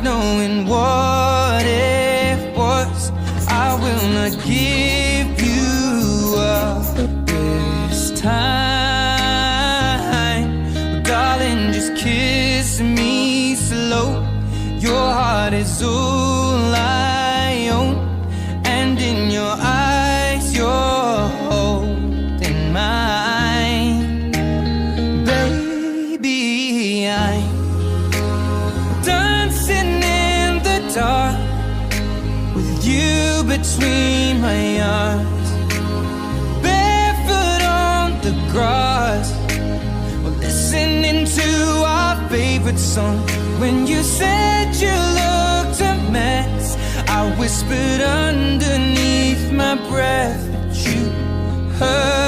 knowing what it was. I will not give you up this time, but darling, just kiss me slow. Your heart is all I own, and in your eyes you're holding mine. Baby, I'm dancing in the dark with you between my arms, barefoot on the grass, we're listening to our favorite song. When you said you looked a mess, I whispered underneath my breath, but you heard